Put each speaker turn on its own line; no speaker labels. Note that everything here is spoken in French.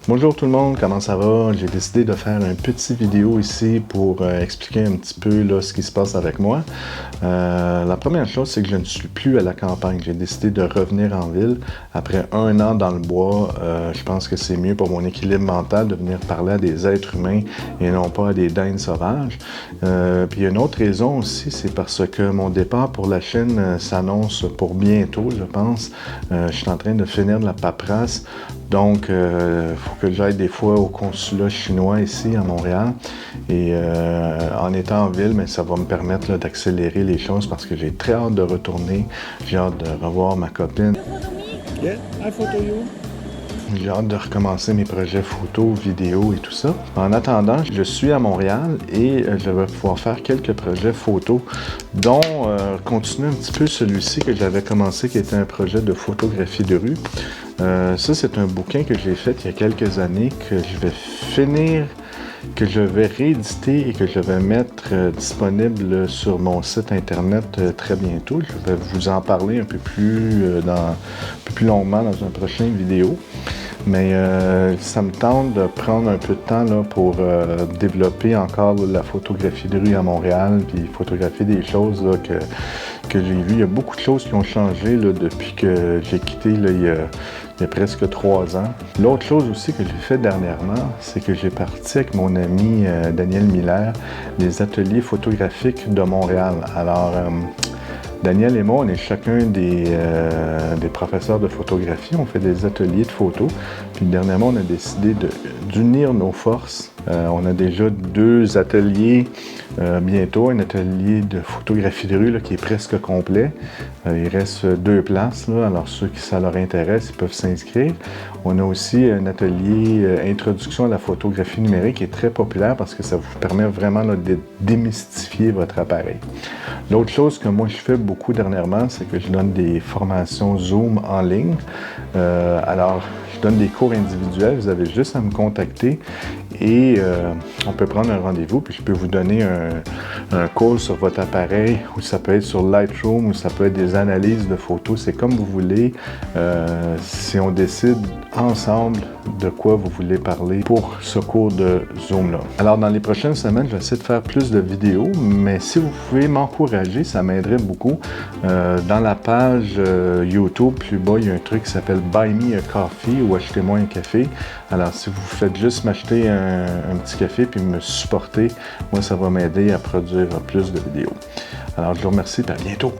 Bonjour tout le monde, comment ça va? J'ai décidé de faire une petite vidéo ici pour expliquer un petit peu là, ce qui se passe avec moi. La première chose, c'est que je ne suis plus à la campagne. J'ai décidé de revenir en ville. Après 1 an dans le bois, je pense que c'est mieux pour mon équilibre mental de venir parler à des êtres humains et non pas à des dindes sauvages. Puis il y a une autre raison aussi, c'est parce que mon départ pour la Chine s'annonce pour bientôt, je pense. Je suis en train de finir de la paperasse. Donc, il faut que j'aille des fois au consulat chinois ici à Montréal. Et en étant en ville, mais ça va me permettre d'accélérer les choses parce que j'ai très hâte de retourner. J'ai hâte de revoir ma copine.
Yeah, I photo you.
J'ai hâte de recommencer mes projets photos, vidéos et tout ça. En attendant, je suis à Montréal et je vais pouvoir faire quelques projets photos, dont continuer un petit peu celui-ci que j'avais commencé, qui était un projet de photographie de rue. Ça, c'est un bouquin que j'ai fait il y a quelques années, que je vais finir, que je vais rééditer et que je vais mettre disponible sur mon site internet très bientôt. Je vais vous en parler un peu plus longuement dans une prochaine vidéo. Mais ça me tente de prendre un peu de temps là, pour développer encore la photographie de rue à Montréal, puis photographier des choses là, que j'ai vues. Il y a beaucoup de choses qui ont changé là, depuis que j'ai quitté là, il y a presque 3 ans. L'autre chose aussi que j'ai fait dernièrement, c'est que j'ai parti avec mon ami Daniel Miller des ateliers photographiques de Montréal. Alors, Daniel et moi, on est chacun des professeurs de photographie. On fait des ateliers de photos. Puis dernièrement, on a décidé d'unir nos forces. On a déjà 2 ateliers bientôt. Un atelier de photographie de rue là, qui est presque complet. Il reste 2 places. Là. Alors ceux qui ça leur intéresse, ils peuvent s'inscrire. On a aussi un atelier introduction à la photographie numérique qui est très populaire parce que ça vous permet vraiment là, de démystifier votre appareil. L'autre chose que moi je fais beaucoup dernièrement, c'est que je donne des formations Zoom en ligne. Alors, je donne des cours individuels, vous avez juste à me contacter et on peut prendre un rendez-vous, puis je peux vous donner un cours sur votre appareil, ou ça peut être sur Lightroom, ou ça peut être des analyses de photos, c'est comme vous voulez. Si on décide ensemble de quoi vous voulez parler pour ce cours de Zoom-là. Alors, dans les prochaines semaines, je vais essayer de faire plus de vidéos, mais si vous pouvez m'encourager, ça m'aiderait beaucoup. Dans la page YouTube, plus bas, il y a un truc qui s'appelle Buy Me a Coffee ou Achetez-moi un café. Alors, si vous faites juste m'acheter un petit café puis me supporter, moi, ça va m'aider à produire plus de vidéos. Alors, je vous remercie et à bientôt.